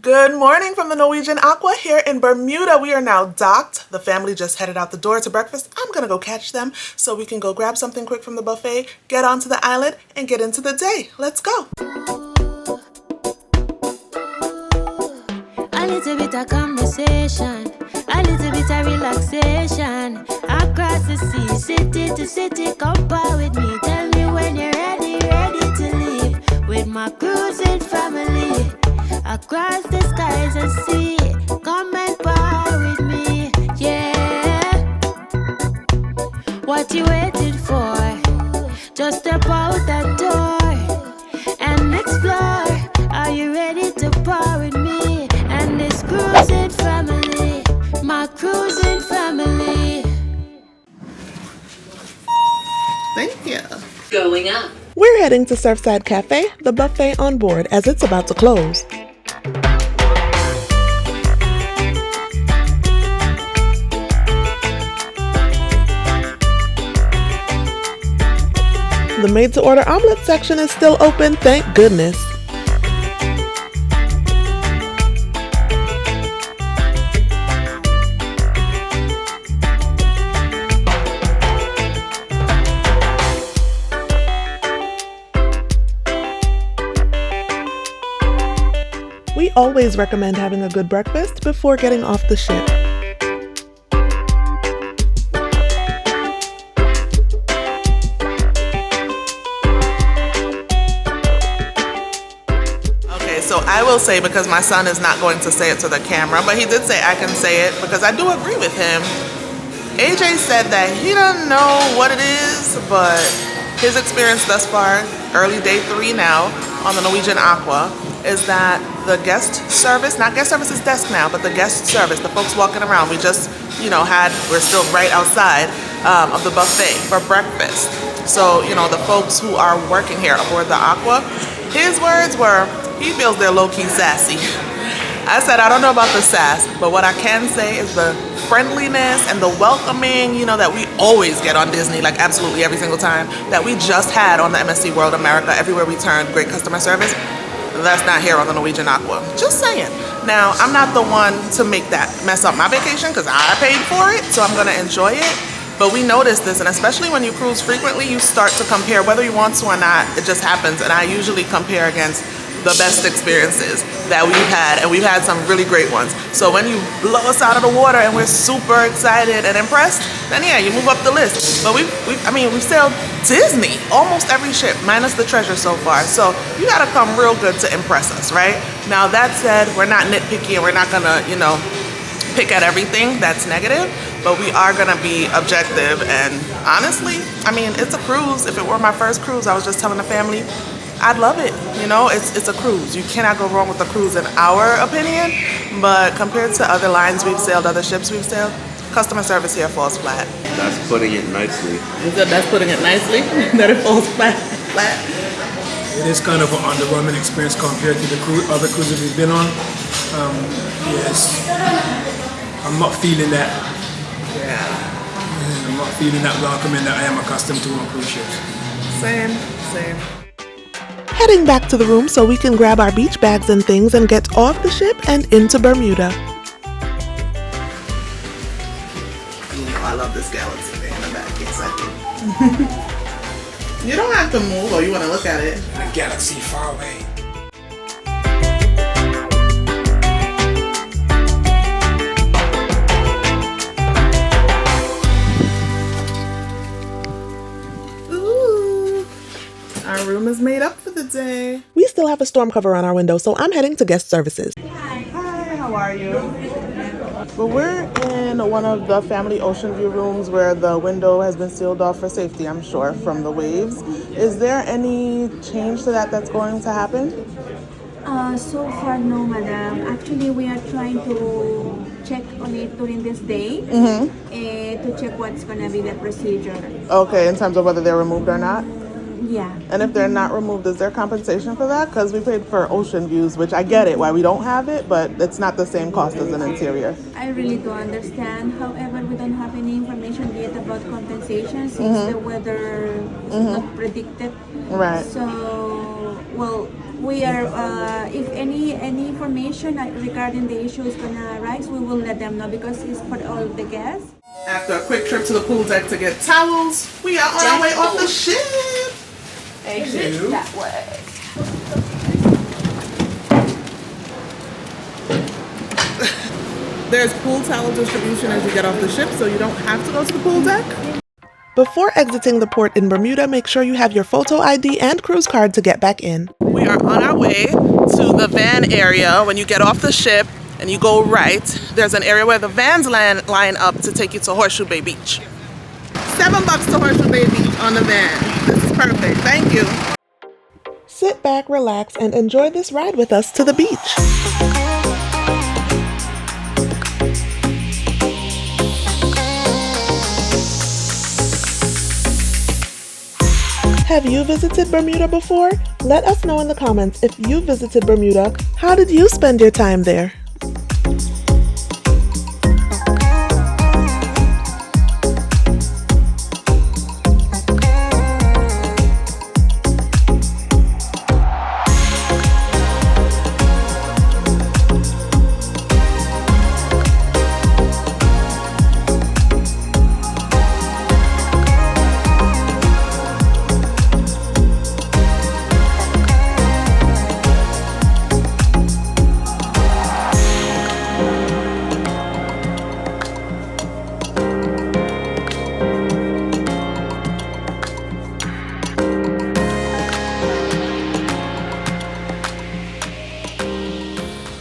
Good morning from the Norwegian Aqua here in Bermuda. We are now docked. The family just headed out the door to breakfast. I'm gonna go catch them so we can go grab something quick from the buffet, get onto the island, and get into the day. Let's go. A little bit of conversation, a little bit of relaxation. Across the sea, city to city, come by with me. Tell me when you're ready to leave. With my cruising family, across the skies and sea, come and par with me, yeah. What you waiting for? Just step out that door and explore. Are you ready to par with me and this cruising family, my cruising family? Thank you. Going up. We're heading to Surfside Cafe, the buffet on board, as it's about to close. The made-to-order omelet section is still open, thank goodness. We always recommend having a good breakfast before getting off the ship. So I will say, because my son is not going to say it to the camera, but he did say I can say it because I do agree with him. AJ said that he doesn't know what it is, but his experience thus far, early day 3 now on the Norwegian Aqua, is that the guest service, not guest service's desk now, but the guest service, the folks walking around, we just, we're still right outside of the buffet for breakfast. So, the folks who are working here aboard the Aqua, his words were, he feels they're low-key sassy. I said, I don't know about the sass, but what I can say is the friendliness and the welcoming, that we always get on Disney, like absolutely every single time, that we just had on the MSC World America, everywhere we turned, great customer service. That's not here on the Norwegian Aqua. Just saying. Now, I'm not the one to make that mess up my vacation because I paid for it, so I'm going to enjoy it. But we notice this, and especially when you cruise frequently, you start to compare, whether you want to or not, it just happens. And I usually compare against the best experiences that we've had, and we've had some really great ones. So when you blow us out of the water and we're super excited and impressed, then yeah, you move up the list. But we've sailed Disney, almost every ship, minus the Treasure so far. So you gotta come real good to impress us, right? Now that said, we're not nitpicky and we're not gonna, pick at everything that's negative, but we are gonna be objective. And honestly, it's a cruise. If it were my first cruise, I was just telling the family, I'd love it. It's a cruise. You cannot go wrong with a cruise in our opinion, but compared to other lines we've sailed, other ships we've sailed, customer service here falls flat. That's putting it nicely. That's putting it nicely? That it falls flat? It is kind of an underwhelming experience compared to the other cruises we've been on. Yes, I'm not feeling that. Yeah. I'm not feeling that welcoming that I am accustomed to on cruise ships. Same. Heading back to the room so we can grab our beach bags and things and get off the ship and into Bermuda. I love this galaxy thing in the back. Yes, I do. You don't have to move, or you want to look at it. The galaxy far away. Our room is made up for the day. We still have a storm cover on our window, so I'm heading to guest services. Hi, how are you? Well, we're in one of the family ocean view rooms where the window has been sealed off for safety, I'm sure, from the waves. Is there any change to that that's going to happen? So far, no, madam. Actually, we are trying to check on it during this day to check what's going to be the procedure. Okay, in terms of whether they're removed or not? Yeah. And if they're not removed, is there compensation for that? Because we paid for ocean views, which I get it, why we don't have it, but it's not the same cost as an interior. I really do understand. However, we don't have any information yet about compensation since the weather is not predicted. Right. So, well, we are, if any information regarding the issue is gonna arise, we will let them know because it's for all the guests. After a quick trip to the pool deck to get towels, we are on our way off the ship. Exit that way. There's pool towel distribution as you get off the ship, so you don't have to go to the pool deck. Before exiting the port in Bermuda, make sure you have your photo ID and cruise card to get back in. We are on our way to the van area. When you get off the ship and you go right, there's an area where the vans line up to take you to Horseshoe Bay Beach. $7 to Horseshoe Bay Beach on the van. This is perfect. Thank you. Sit back, relax, and enjoy this ride with us to the beach. Have you visited Bermuda before? Let us know in the comments if you visited Bermuda. How did you spend your time there?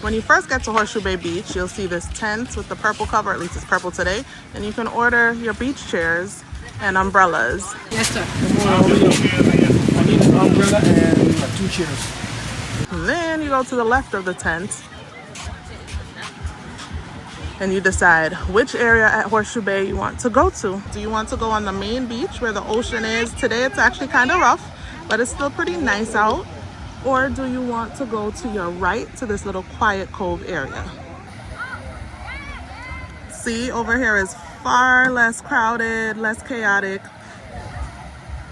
When you first get to Horseshoe Bay Beach, you'll see this tent with the purple cover, at least it's purple today, and you can order your beach chairs and umbrellas. Yes, sir. I need an umbrella and 2 chairs. And then you go to the left of the tent and you decide which area at Horseshoe Bay you want to go to. Do you want to go on the main beach where the ocean is? Today it's actually kind of rough, but it's still pretty nice out. Or do you want to go to your right to this little quiet cove area? See, over here is far less crowded, less chaotic,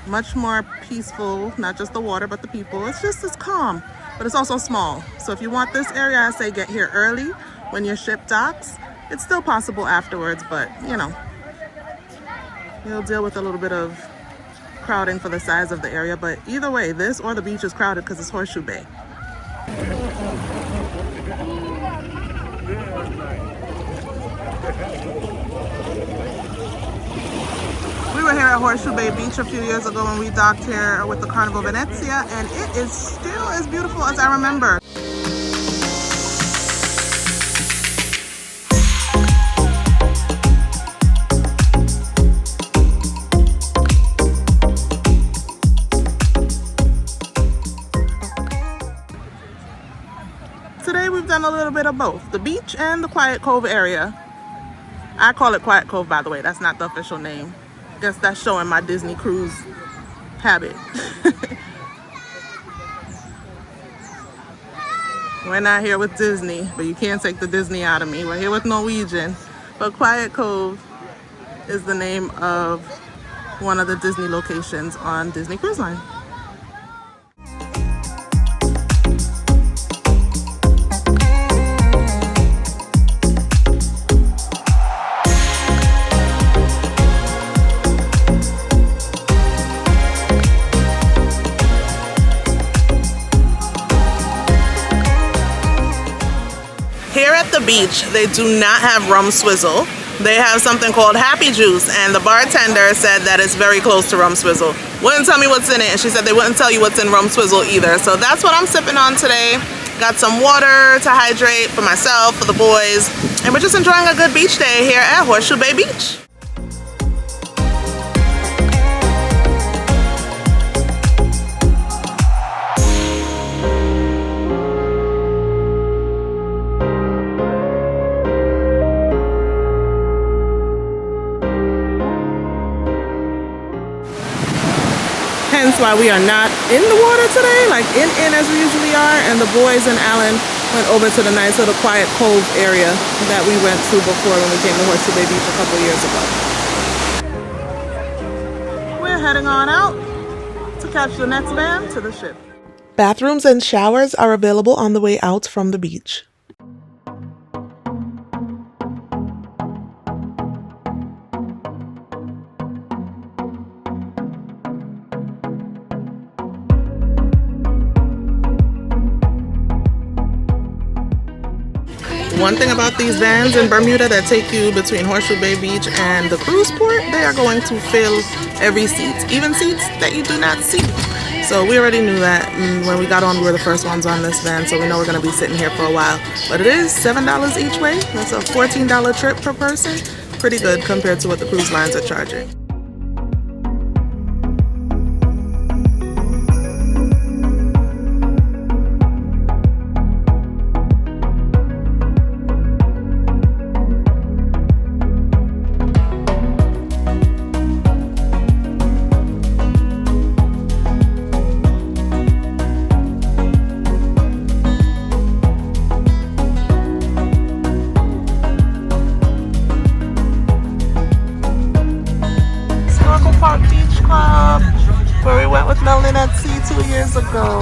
much more peaceful, not just the water, but the people. It's calm, but it's also small. So if you want this area, I say get here early when your ship docks. It's still possible afterwards, but you know, you'll deal with a little bit of crowding for the size of the area, but either way, this or the beach is crowded because it's Horseshoe Bay. We were here at Horseshoe Bay Beach a few years ago when we docked here with the Carnival Venezia, and it is still as beautiful as I remember. Today we've done a little bit of both, the beach and the Quiet Cove area. I call it Quiet Cove, by the way. That's not the official name. Guess that's showing my Disney cruise habit. We're not here with Disney, but you can't take the Disney out of me. We're here with Norwegian. But Quiet Cove is the name of one of the Disney locations on Disney Cruise Line. Here at the beach, they do not have rum swizzle. They have something called Happy Juice, and the bartender said that it's very close to rum swizzle. Wouldn't tell me what's in it, and she said they wouldn't tell you what's in rum swizzle either. So that's what I'm sipping on today. Got some water to hydrate for myself, for the boys, and we're just enjoying a good beach day here at Horseshoe Bay Beach. Hence why we are not in the water today, like in as we usually are, and the boys and Allan went over to the nice little Quiet Cove area that we went to before when we came to Horseshoe Bay Beach a couple years ago. We're heading on out to catch the next van to the ship. Bathrooms and showers are available on the way out from the beach. One thing about these vans in Bermuda that take you between Horseshoe Bay Beach and the cruise port, they are going to fill every seat, even seats that you do not see. So we already knew that, and when we got on, we were the first ones on this van, so we know we're going to be sitting here for a while. But it is $7 each way. That's a $14 trip per person. Pretty good compared to what the cruise lines are charging. Where we went with Melanie at sea 2 years ago.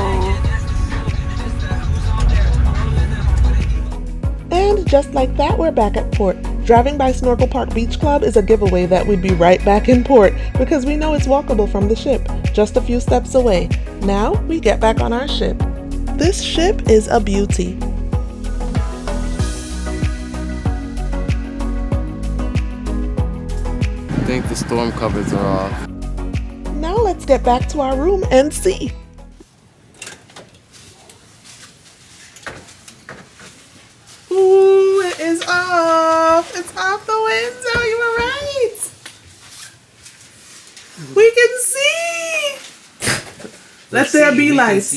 And just like that, we're back at port. Driving by Snorkel Park Beach Club is a giveaway that we'd be right back in port because we know it's walkable from the ship, just a few steps away. Now we get back on our ship. This ship is a beauty. I think the storm covers are off. Now let's get back to our room and see. Ooh, it is off. It's off the window. You were right. We can see. Let there be light.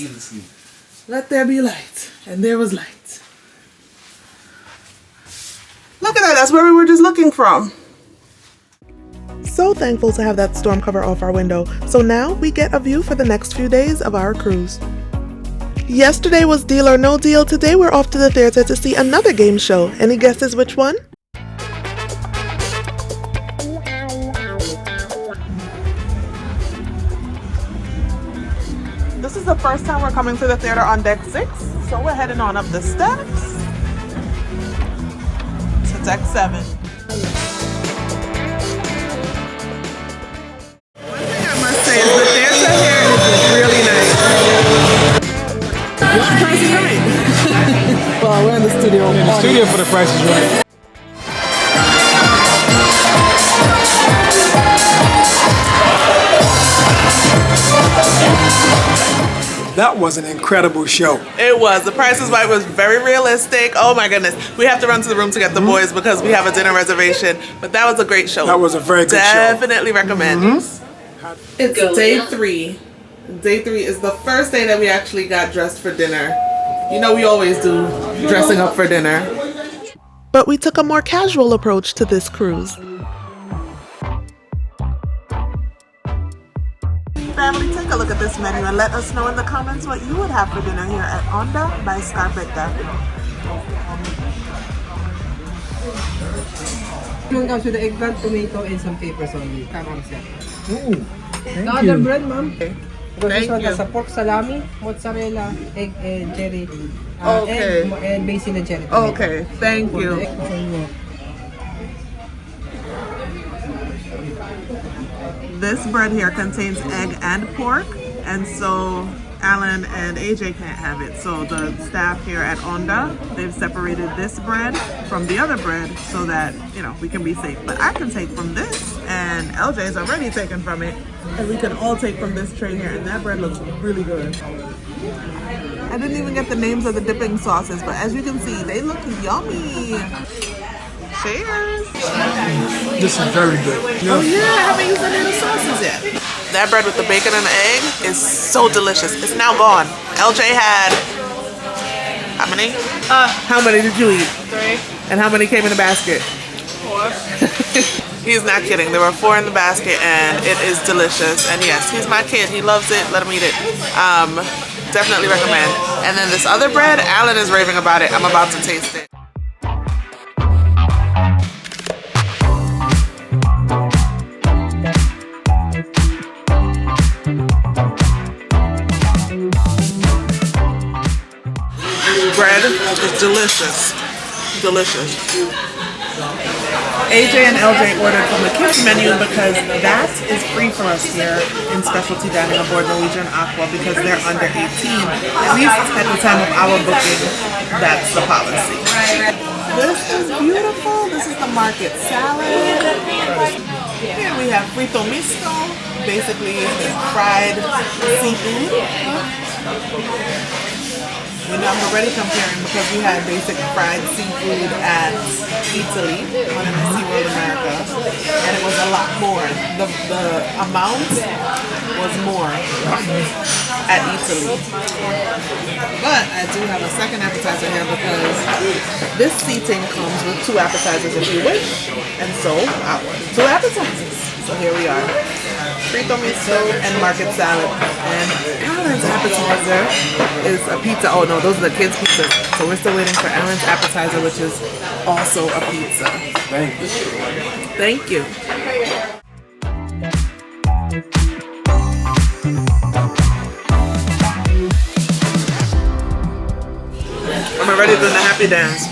Let there be light. And there was light. Look at that. That's where we were just looking from. So thankful to have that storm cover off our window. So now we get a view for the next few days of our cruise. Yesterday was Deal or No Deal. Today we're off to the theater to see another game show. Any guesses which one? This is the first time we're coming to the theater on deck 6. So we're heading on up the steps to deck 7. The theater here is really nice. Price is right. Well, we're in the studio. In the studio for the Price is Right. That was an incredible show. It was. The Price is Right was very realistic. Oh my goodness. We have to run to the room to get the boys because we have a dinner reservation. But that was a great show. That was a very good show. Definitely recommend. It's day 3. Day 3 is the first day that we actually got dressed for dinner. You know we always do dressing up for dinner. But we took a more casual approach to this cruise. Family, take a look at this menu and let us know in the comments what you would have for dinner here at Onda by Scarpetta. It comes with the eggplant, tomato, and some capers only. Come on, set. Ooh, The other bread, ma'am. Okay. Because this Thank one you. has a pork salami, mozzarella, egg and cherry, Okay. egg, and basil and cherry. tomato. Okay, thank For the you. egg for you. This bread here contains egg and pork, and so Allan and AJ can't have it. So the staff here at Onda, they've separated this bread from the other bread so that, you know, we can be safe. But I can take from this, and LJ's already taken from it, and we can all take from this tray here, and that bread looks really good. I didn't even get the names of the dipping sauces, but as you can see, they look yummy. Cheers! this is very good. Oh yeah, I haven't used any of the sauces yet. That bread with the bacon and the egg is so delicious. It's now gone. LJ had, how many? How many did you eat? 3. And how many came in the basket? 4. He's not kidding. There were 4 in the basket and it is delicious. And yes, he's my kid. He loves it. Let him eat it. Definitely recommend. And then this other bread, Allan is raving about it. I'm about to taste it. delicious. Delicious. AJ and LJ ordered from the kids menu because that is free for us here in specialty dining aboard Norwegian Aqua because they're under 18. At least at the time of our booking, that's the policy. This is beautiful. This is the market salad. Here we have frito misto, basically fried seafood. You know, I'm already comparing because we had basic fried seafood at Italy, one in the SeaWorld America, and it was a lot more. The amount was more at Italy. But I do have a second appetizer here because this seating comes with 2 appetizers if you wish, and so I ordered 2 appetizers. So here we are. Frito misto and market salad. And Allan's appetizer is a pizza. Oh no, those are the kids' pizzas. So we're still waiting for Allan's appetizer, which is also a pizza. Thank you. Thank you. I'm already doing the happy dance.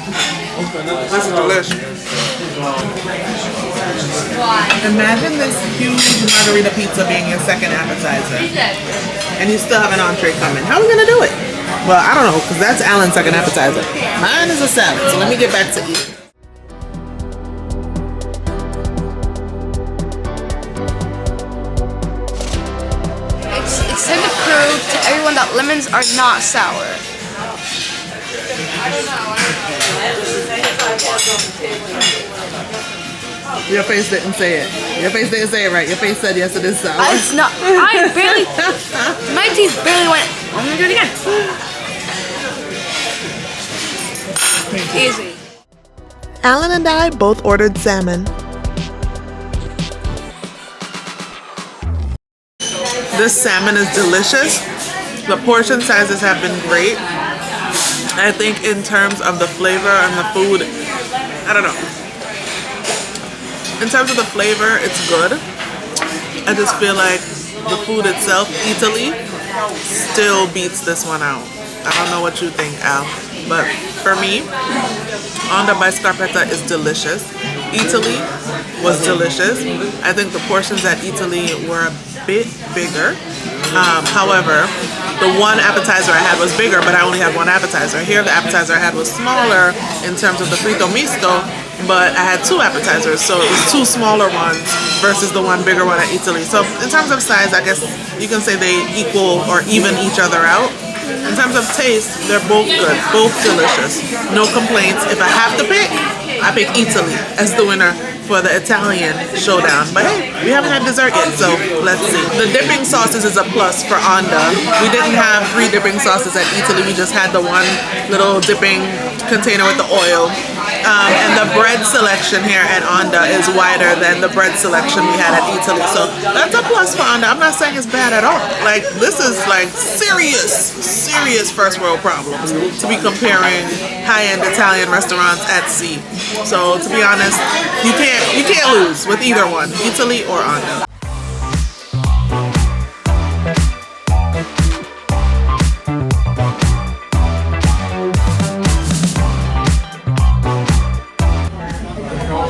This is delicious. Imagine this huge margarita pizza being your second appetizer. And you still have an entree coming. How are we going to do it? Well, I don't know, because that's Allan's second appetizer. Mine is a salad, so let me get back to eating. It's time to prove to everyone that lemons are not sour. Your face didn't say it. Your face didn't say it right. Your face said yes, it is sour. It's not. I barely. My teeth barely went. I'm gonna do it again. Easy. Allan and I both ordered salmon. This salmon is delicious. The portion sizes have been great. I think in terms of the flavor and the food, I don't know. In terms of the flavor, it's good. I just feel like the food itself, Italy, still beats this one out. I don't know what you think, Al. But for me, Onda by Scarpetta is delicious. Italy was delicious. I think the portions at Italy were a bit bigger. However, the one appetizer I had was bigger, but I only had one appetizer. Here, the appetizer I had was smaller in terms of the frito misto, but I had 2 appetizers, so it was 2 smaller ones versus the one bigger one at Italy. So in terms of size, I guess you can say they equal or even each other out. In terms of taste, they're both good, both delicious. No complaints. If I have to pick, I pick Italy as the winner for the Italian showdown. But hey, we haven't had dessert yet, so let's see. The dipping sauces is a plus for Onda. We didn't have 3 dipping sauces at Italy. We just had the one little dipping container with the oil. And the bread selection here at Onda is wider than the bread selection we had at Italy. So that's a plus for Onda. I'm not saying it's bad at all. Like, this is like serious first world problems to be comparing high-end Italian restaurants at sea. So to be honest, you can't lose with either one, Italy or Onda.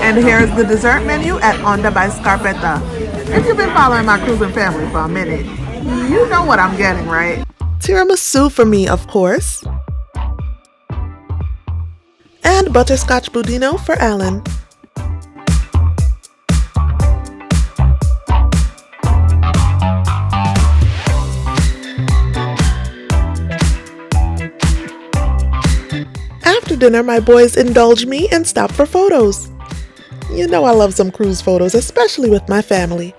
And here's the dessert menu at Onda by Scarpetta. If you've been following my cruising family for a minute, you know what I'm getting, right? Tiramisu for me, of course. And butterscotch budino for Allan. After dinner, my boys indulge me and stop for photos. You know I love some cruise photos, especially with my family.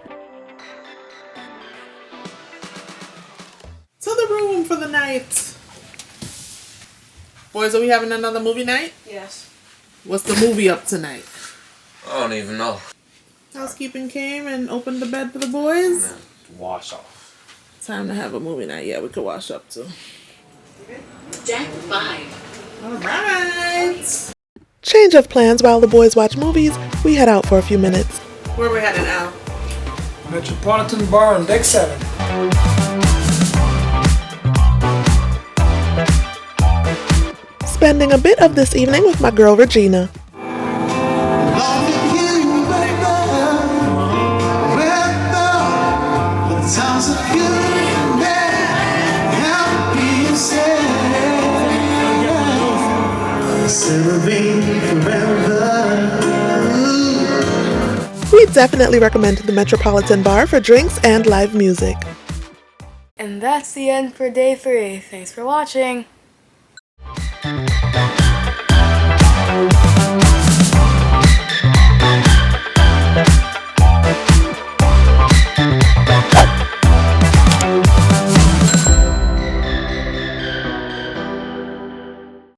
To the room for the night. Boys, are we having another movie night? Yes. What's the movie up tonight? I don't even know. Housekeeping came and opened the bed for the boys. Wash off. Time to have a movie night. Yeah, we could wash up too. Deck 5. All right. Change of plans while the boys watch movies, we head out for a few minutes. Where are we headed now? Metropolitan Bar on deck 7. spending a bit of this evening with my girl Regina. We definitely recommend the Metropolitan Bar for drinks and live music. And that's the end for day 3. Thanks for watching.